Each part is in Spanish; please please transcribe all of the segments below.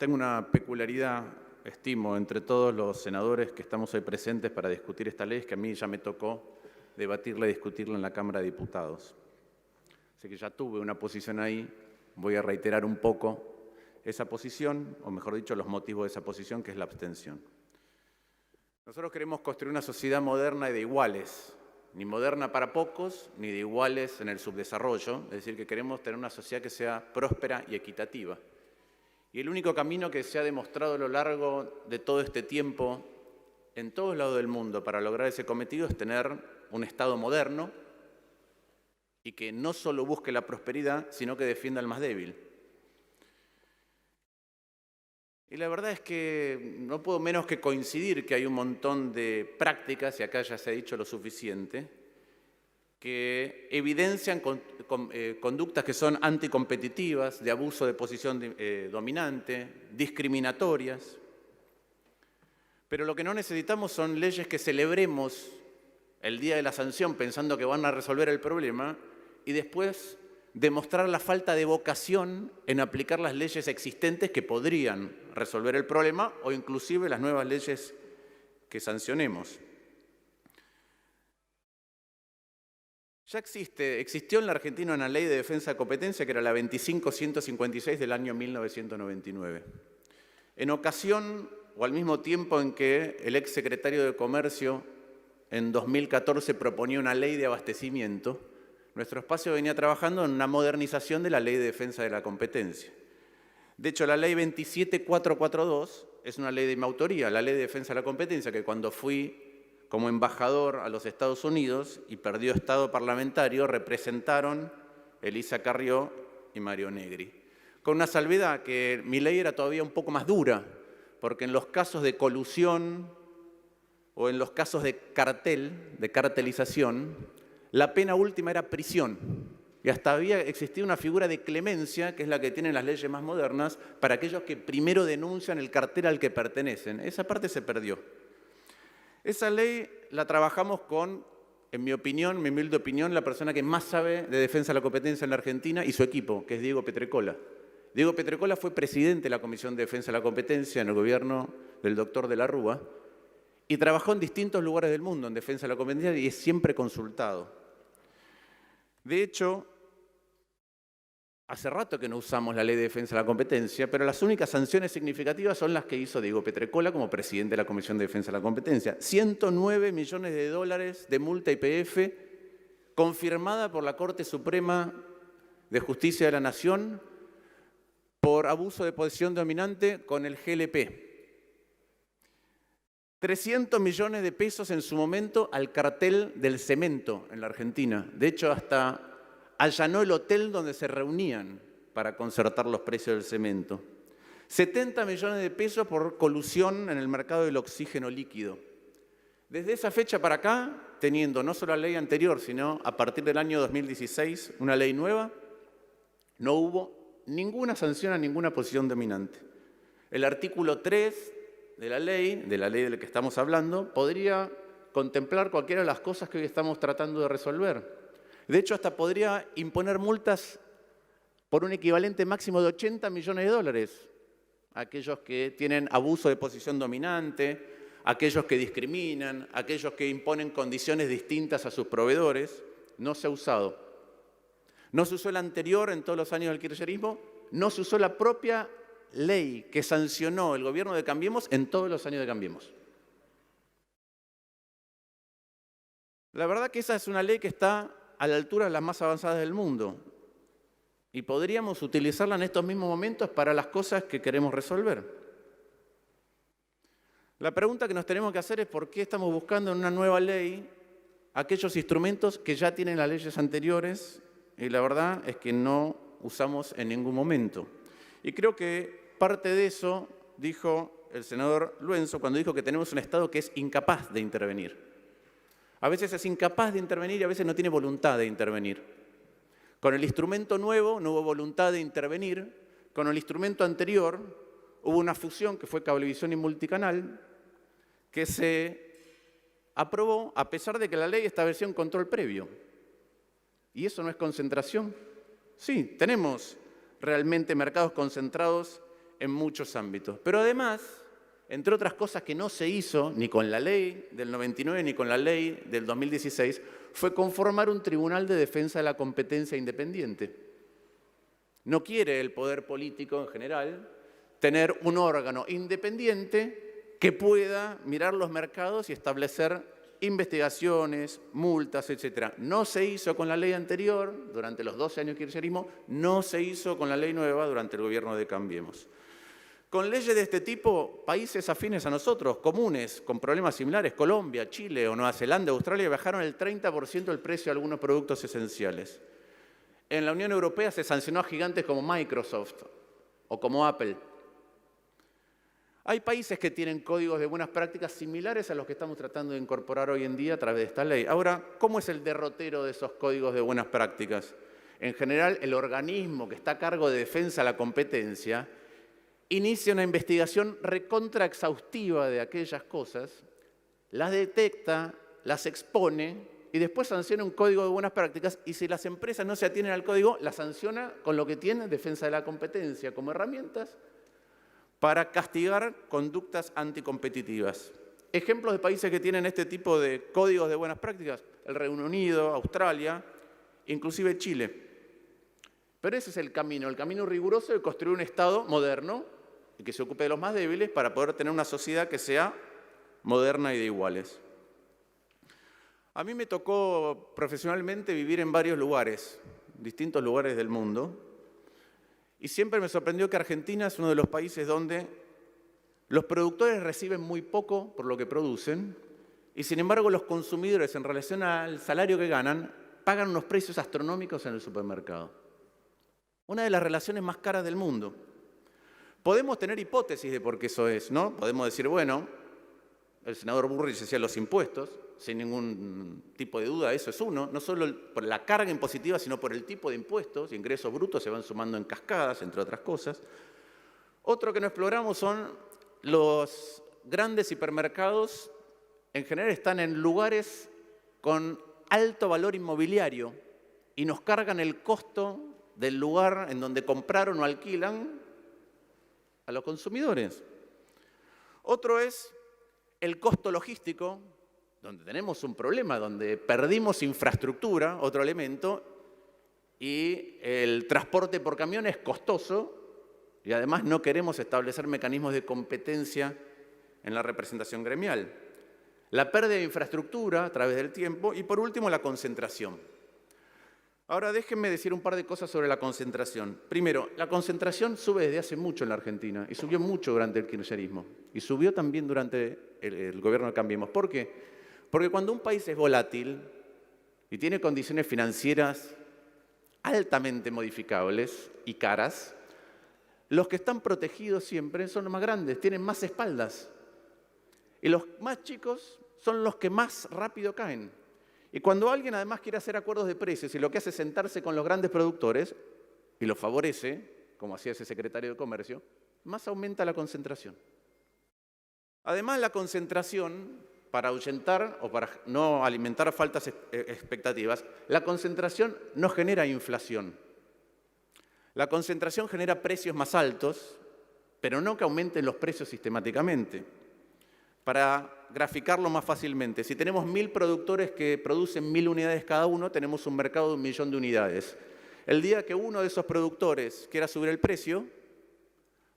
Tengo una peculiaridad, estimo, entre todos los senadores que estamos hoy presentes para discutir esta ley, es que a mí ya me tocó debatirla y discutirla en la Cámara de Diputados. Así que ya tuve una posición ahí, voy a reiterar un poco esa posición, o mejor dicho, los motivos de esa posición, que es la abstención. Nosotros queremos construir una sociedad moderna y de iguales, ni moderna para pocos, ni de iguales en el subdesarrollo, es decir, que queremos tener una sociedad que sea próspera y equitativa. Y el único camino que se ha demostrado a lo largo de todo este tiempo, en todos lados del mundo, para lograr ese cometido es tener un Estado moderno y que no solo busque la prosperidad, sino que defienda al más débil. Y la verdad es que no puedo menos que coincidir que hay un montón de prácticas, y acá ya se ha dicho lo suficiente, que evidencian conductas que son anticompetitivas, de abuso de posición dominante, discriminatorias. Pero lo que no necesitamos son leyes que celebremos el día de la sanción pensando que van a resolver el problema y después demostrar la falta de vocación en aplicar las leyes existentes que podrían resolver el problema o inclusive las nuevas leyes que sancionemos. Ya existió en la Argentina una ley de defensa de competencia que era la 25.156 del año 1999. En ocasión o al mismo tiempo en que el exsecretario de Comercio en 2014 proponía una ley de abastecimiento, nuestro espacio venía trabajando en una modernización de la ley de defensa de la competencia. De hecho, la ley 27442 es una ley de mi autoría, la ley de defensa de la competencia, que cuando fui como embajador a los Estados Unidos y perdió estado parlamentario, representaron Elisa Carrió y Mario Negri. Con una salvedad que mi ley era todavía un poco más dura, porque en los casos de colusión o en los casos de cartel, de cartelización, la pena última era prisión. Y hasta había existido una figura de clemencia, que es la que tienen las leyes más modernas, para aquellos que primero denuncian el cartel al que pertenecen. Esa parte se perdió. Esa ley la trabajamos con, en mi opinión, mi humilde opinión, la persona que más sabe de defensa de la competencia en la Argentina y su equipo, que es Diego Petrecola. Diego Petrecola fue presidente de la Comisión de Defensa de la Competencia en el gobierno del doctor de la Rúa y trabajó en distintos lugares del mundo en defensa de la competencia y es siempre consultado. De hecho, hace rato que no usamos la Ley de Defensa de la Competencia, pero las únicas sanciones significativas son las que hizo Diego Petrecola como presidente de la Comisión de Defensa de la Competencia. 109 millones de dólares de multa YPF confirmada por la Corte Suprema de Justicia de la Nación por abuso de posición dominante con el GLP. 300 millones de pesos en su momento al cartel del cemento en la Argentina. De hecho, hasta allanó el hotel donde se reunían para concertar los precios del cemento. 70 millones de pesos por colusión en el mercado del oxígeno líquido. Desde esa fecha para acá, teniendo no solo la ley anterior, sino a partir del año 2016, una ley nueva, no hubo ninguna sanción a ninguna posición dominante. El artículo 3 de la ley de la que estamos hablando, podría contemplar cualquiera de las cosas que hoy estamos tratando de resolver. De hecho, hasta podría imponer multas por un equivalente máximo de 80 millones de dólares a aquellos que tienen abuso de posición dominante, a aquellos que discriminan, a aquellos que imponen condiciones distintas a sus proveedores. No se ha usado. No se usó el anterior en todos los años del kirchnerismo, no se usó la propia ley que sancionó el gobierno de Cambiemos en todos los años de Cambiemos. La verdad que esa es una ley que está a la altura de las más avanzadas del mundo y podríamos utilizarla en estos mismos momentos para las cosas que queremos resolver. La pregunta que nos tenemos que hacer es por qué estamos buscando en una nueva ley aquellos instrumentos que ya tienen las leyes anteriores y la verdad es que no usamos en ningún momento. Y creo que parte de eso dijo el senador Luenzo cuando dijo que tenemos un Estado que es incapaz de intervenir. A veces es incapaz de intervenir y a veces no tiene voluntad de intervenir. Con el instrumento nuevo no hubo voluntad de intervenir. Con el instrumento anterior hubo una fusión que fue Cablevisión y Multicanal que se aprobó a pesar de que la ley establecía un control previo. ¿Y eso no es concentración? Sí, tenemos realmente mercados concentrados en muchos ámbitos. Pero además, entre otras cosas que no se hizo ni con la ley del 99 ni con la ley del 2016, fue conformar un tribunal de defensa de la competencia independiente. No quiere el poder político en general tener un órgano independiente que pueda mirar los mercados y establecer investigaciones, multas, etc. No se hizo con la ley anterior, durante los 12 años de kirchnerismo, no se hizo con la ley nueva durante el gobierno de Cambiemos. Con leyes de este tipo, países afines a nosotros, comunes, con problemas similares, Colombia, Chile o Nueva Zelanda, Australia, bajaron el 30% el precio de algunos productos esenciales. En la Unión Europea se sancionó a gigantes como Microsoft o como Apple. Hay países que tienen códigos de buenas prácticas similares a los que estamos tratando de incorporar hoy en día a través de esta ley. Ahora, ¿cómo es el derrotero de esos códigos de buenas prácticas? En general, el organismo que está a cargo de defensa de la competencia inicia una investigación recontra exhaustiva de aquellas cosas, las detecta, las expone y después sanciona un código de buenas prácticas y si las empresas no se atienen al código, las sanciona con lo que tiene defensa de la competencia como herramientas para castigar conductas anticompetitivas. Ejemplos de países que tienen este tipo de códigos de buenas prácticas, el Reino Unido, Australia, inclusive Chile. Pero ese es el camino riguroso de construir un Estado moderno y que se ocupe de los más débiles para poder tener una sociedad que sea moderna y de iguales. A mí me tocó profesionalmente vivir en varios lugares, distintos lugares del mundo, y siempre me sorprendió que Argentina es uno de los países donde los productores reciben muy poco por lo que producen y sin embargo los consumidores en relación al salario que ganan pagan unos precios astronómicos en el supermercado. Una de las relaciones más caras del mundo. Podemos tener hipótesis de por qué eso es, ¿no? Podemos decir, bueno, el senador Burrich decía los impuestos, sin ningún tipo de duda, eso es uno, no solo por la carga impositiva, sino por el tipo de impuestos, ingresos brutos se van sumando en cascadas, entre otras cosas. Otro que no exploramos son los grandes hipermercados, en general están en lugares con alto valor inmobiliario y nos cargan el costo del lugar en donde compraron o alquilan a los consumidores. Otro es el costo logístico, donde tenemos un problema, donde perdimos infraestructura, otro elemento, y el transporte por camión es costoso y además no queremos establecer mecanismos de competencia en la representación gremial. La pérdida de infraestructura a través del tiempo y por último la concentración. Ahora déjenme decir un par de cosas sobre la concentración. Primero, la concentración sube desde hace mucho en la Argentina y subió mucho durante el kirchnerismo y subió también durante el gobierno de Cambiemos. ¿Por qué? Porque cuando un país es volátil y tiene condiciones financieras altamente modificables y caras, los que están protegidos siempre son los más grandes, tienen más espaldas. Y los más chicos son los que más rápido caen. Y cuando alguien además quiere hacer acuerdos de precios y lo que hace es sentarse con los grandes productores y los favorece, como hacía ese secretario de Comercio, más aumenta la concentración. Además, la concentración, para ahuyentar o para no alimentar faltas expectativas, la concentración no genera inflación. La concentración genera precios más altos, pero no que aumenten los precios sistemáticamente. Para graficarlo más fácilmente, si tenemos 1000 productores que producen 1000 unidades cada uno, tenemos un mercado de 1 millón de unidades. El día que uno de esos productores quiera subir el precio,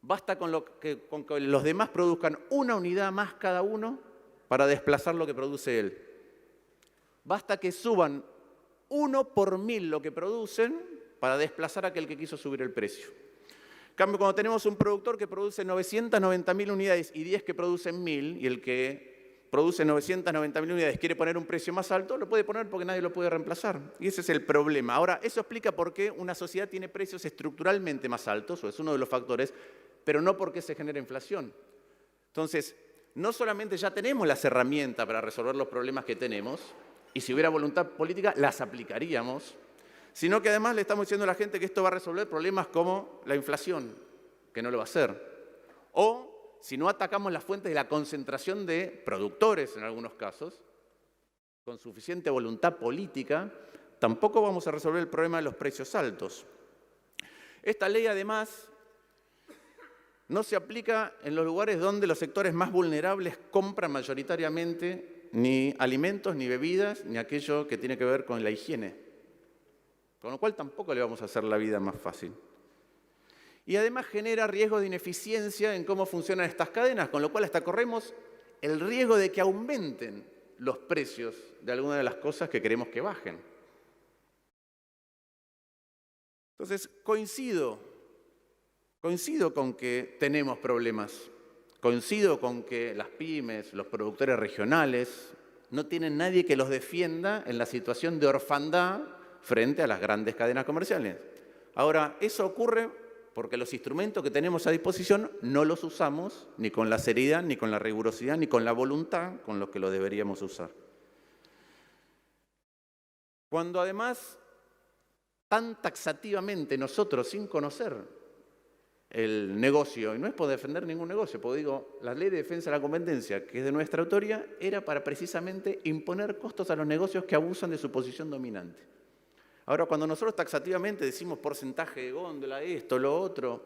basta con que los demás produzcan 1 unidad más cada uno para desplazar lo que produce él. Basta que suban 1 por 1000 lo que producen para desplazar a aquel que quiso subir el precio. En cambio, cuando tenemos un productor que produce 990.000 unidades y 10 que producen 1000, y el que produce 990.000 unidades quiere poner un precio más alto, lo puede poner porque nadie lo puede reemplazar. Y ese es el problema. Ahora, eso explica por qué una sociedad tiene precios estructuralmente más altos, o es uno de los factores, pero no porque se genera inflación. Entonces, no solamente ya tenemos las herramientas para resolver los problemas que tenemos, y si hubiera voluntad política, las aplicaríamos, sino que además le estamos diciendo a la gente que esto va a resolver problemas como la inflación, que no lo va a hacer. O, si no atacamos las fuentes de la concentración de productores en algunos casos, con suficiente voluntad política, tampoco vamos a resolver el problema de los precios altos. Esta ley, además, No se aplica en los lugares donde los sectores más vulnerables compran mayoritariamente ni alimentos, ni bebidas, ni aquello que tiene que ver con la higiene. Con lo cual tampoco le vamos a hacer la vida más fácil. Y además genera riesgo de ineficiencia en cómo funcionan estas cadenas, con lo cual hasta corremos el riesgo de que aumenten los precios de algunas de las cosas que queremos que bajen. Entonces, coincido con que tenemos problemas. Coincido con que las pymes, los productores regionales, no tienen nadie que los defienda en la situación de orfandad frente a las grandes cadenas comerciales. Ahora, eso ocurre porque los instrumentos que tenemos a disposición no los usamos ni con la seriedad, ni con la rigurosidad, ni con la voluntad con los que lo deberíamos usar. Cuando además, tan taxativamente nosotros, sin conocer el negocio, y no es por defender ningún negocio, porque digo, la Ley de Defensa de la Competencia, que es de nuestra autoría, era para precisamente imponer costos a los negocios que abusan de su posición dominante. Ahora, cuando nosotros taxativamente decimos porcentaje de góndola, esto, lo otro,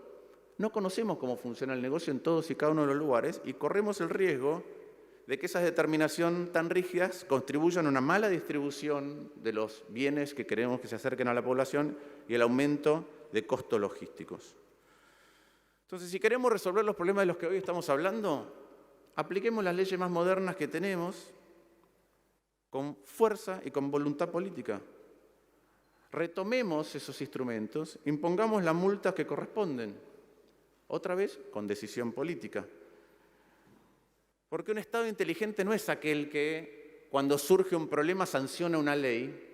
no conocemos cómo funciona el negocio en todos y cada uno de los lugares y corremos el riesgo de que esas determinaciones tan rígidas contribuyan a una mala distribución de los bienes que queremos que se acerquen a la población y el aumento de costos logísticos. Entonces, si queremos resolver los problemas de los que hoy estamos hablando, apliquemos las leyes más modernas que tenemos con fuerza y con voluntad política. Retomemos esos instrumentos, impongamos las multas que corresponden, otra vez con decisión política. Porque un Estado inteligente no es aquel que, cuando surge un problema, sanciona una ley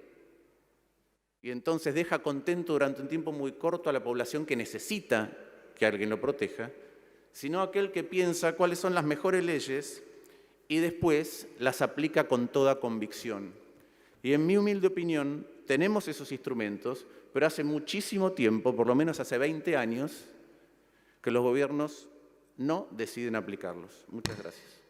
y entonces deja contento durante un tiempo muy corto a la población que necesita que alguien lo proteja, sino aquel que piensa cuáles son las mejores leyes y después las aplica con toda convicción. Y en mi humilde opinión, tenemos esos instrumentos, pero hace muchísimo tiempo, por lo menos hace 20 años, que los gobiernos no deciden aplicarlos. Muchas gracias.